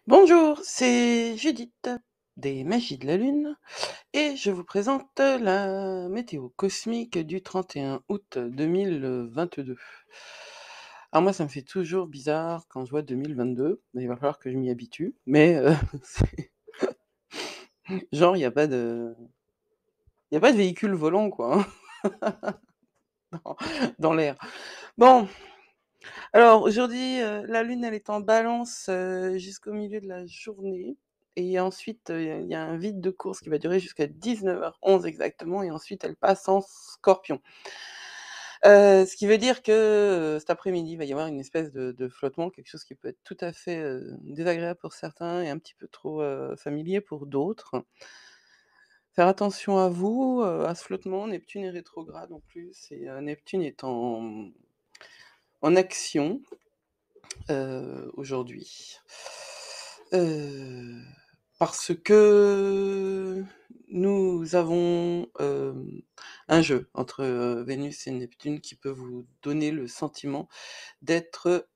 Bonjour, c'est Judith des Magies de la Lune et je vous présente la météo cosmique du 31 août 2022. Alors moi, ça me fait toujours bizarre quand je vois 2022, mais il va falloir que je m'y habitue. Mais genre, il y a pas de véhicule volant, quoi, hein, dans l'air. Bon, alors aujourd'hui, la Lune, elle est en Balance jusqu'au milieu de la journée. Et ensuite, il y a un vide de course qui va durer jusqu'à 19h11 exactement, et ensuite elle passe en Scorpion. Ce qui veut dire que cet après-midi, il va y avoir une espèce de flottement, quelque chose qui peut être tout à fait désagréable pour certains et un petit peu trop familier pour d'autres. Faire attention à vous, à ce flottement. Neptune est rétrograde en plus, et Neptune est en action aujourd'hui. Euh, Parce que nous avons un jeu entre Vénus et Neptune qui peut vous donner le sentiment d'être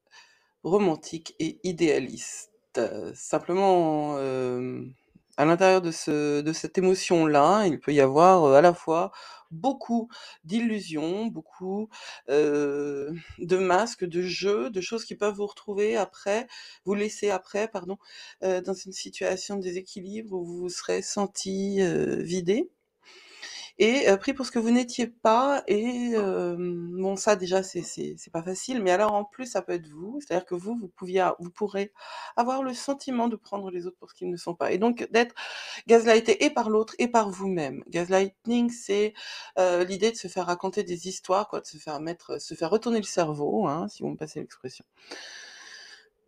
romantique et idéaliste. Simplement, à l'intérieur de cette émotion-là, il peut y avoir à la fois beaucoup d'illusions, beaucoup de masques, de jeux, de choses qui peuvent vous retrouver après, vous laisser après, pardon, dans une situation de déséquilibre où vous vous serez senti vidé et pris pour ce que vous n'étiez pas. Et bon, ça déjà c'est pas facile, mais alors en plus ça peut être vous, c'est-à-dire que vous pourrez avoir le sentiment de prendre les autres pour ce qu'ils ne sont pas, et donc d'être gaslighté et par l'autre et par vous-même. Gaslighting, c'est l'idée de se faire raconter des histoires, quoi, de se faire retourner le cerveau, hein, si vous me passez l'expression.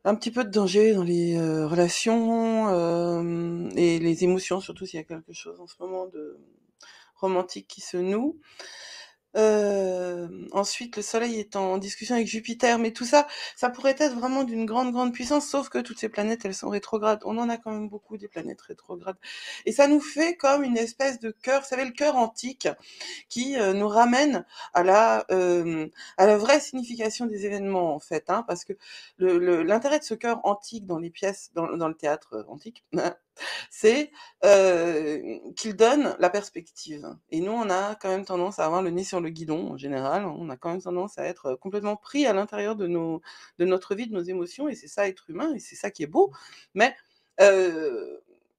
Un petit peu de danger dans les relations et les émotions, surtout s'il y a quelque chose en ce moment de romantique qui se noue. Ensuite, le Soleil est en discussion avec Jupiter, mais tout ça, ça pourrait être vraiment d'une grande, grande puissance, sauf que toutes ces planètes, elles sont rétrogrades. On en a quand même beaucoup, des planètes rétrogrades. Et ça nous fait comme une espèce de cœur, vous savez, le cœur antique, qui nous ramène à la vraie signification des événements, en fait, hein, parce que l'intérêt de ce cœur antique dans les pièces, dans le théâtre antique, c'est qu'il donne la perspective. Et nous, on a quand même tendance à avoir le nez sur le guidon, en général. On a quand même tendance à être complètement pris à l'intérieur de notre vie, de nos émotions, et c'est ça être humain, et c'est ça qui est beau. Mais euh,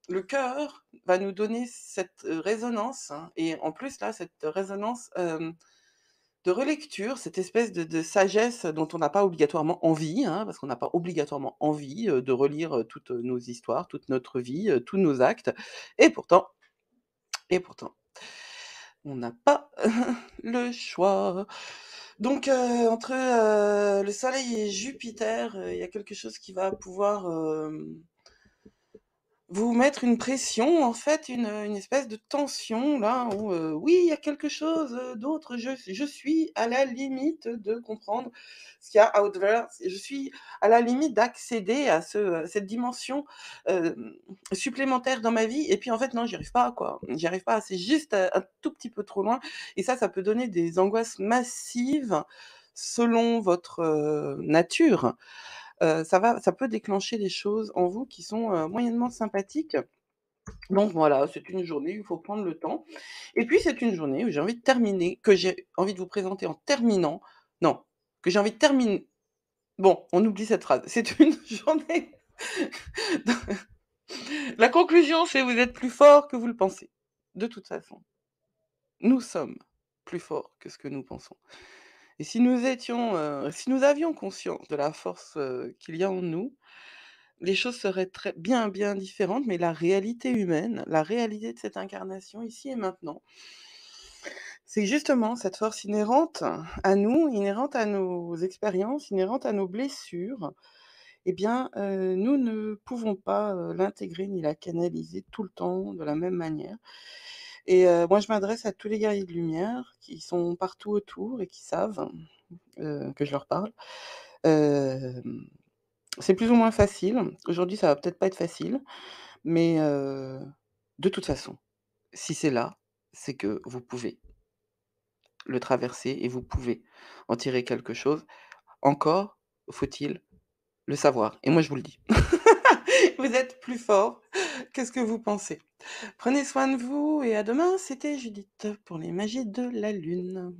le cœur va nous donner cette résonance, hein, et en plus, là, cette résonance de relecture, cette espèce de sagesse dont on n'a pas obligatoirement envie, hein, parce qu'on n'a pas obligatoirement envie de relire toutes nos histoires, toute notre vie, tous nos actes, et pourtant, et pourtant, on n'a pas le choix. Donc, entre le Soleil et Jupiter, il y a quelque chose qui va pouvoir vous mettre une pression, en fait, une espèce de tension là où oui, il y a quelque chose d'autre, je suis à la limite de comprendre ce qu'il y a out there, je suis à la limite d'accéder à cette dimension euh, supplémentaire dans ma vie, et puis en fait non, j'y arrive pas, quoi, j'y arrive pas, c'est juste un tout petit peu trop loin, et ça peut donner des angoisses massives selon votre nature. Ça peut déclencher des choses en vous qui sont moyennement sympathiques. Donc voilà, c'est une journée où il faut prendre le temps. Et puis c'est une journée où j'ai envie de terminer, que j'ai envie de vous présenter en terminant. Non, que j'ai envie de terminer. Bon, on oublie cette phrase. C'est une journée. La conclusion, c'est vous êtes plus fort que vous le pensez. De toute façon, nous sommes plus forts que ce que nous pensons. Et si nous avions conscience de la force qu'il y a en nous, les choses seraient très bien, bien différentes, mais la réalité humaine, la réalité de cette incarnation, ici et maintenant, c'est justement cette force inhérente à nous, inhérente à nos expériences, inhérente à nos blessures. Eh bien, nous ne pouvons pas l'intégrer ni la canaliser tout le temps de la même manière. Et moi, je m'adresse à tous les guerriers de lumière qui sont partout autour et qui savent que je leur parle. Euh, c'est plus ou moins facile. Aujourd'hui, ça va peut-être pas être facile, mais de toute façon, si c'est là, c'est que vous pouvez le traverser et vous pouvez en tirer quelque chose. Encore faut-il le savoir. Et moi, je vous le dis. Vous êtes plus fort que ce que vous pensez. Prenez soin de vous et à demain, c'était Judith pour les magies de la lune.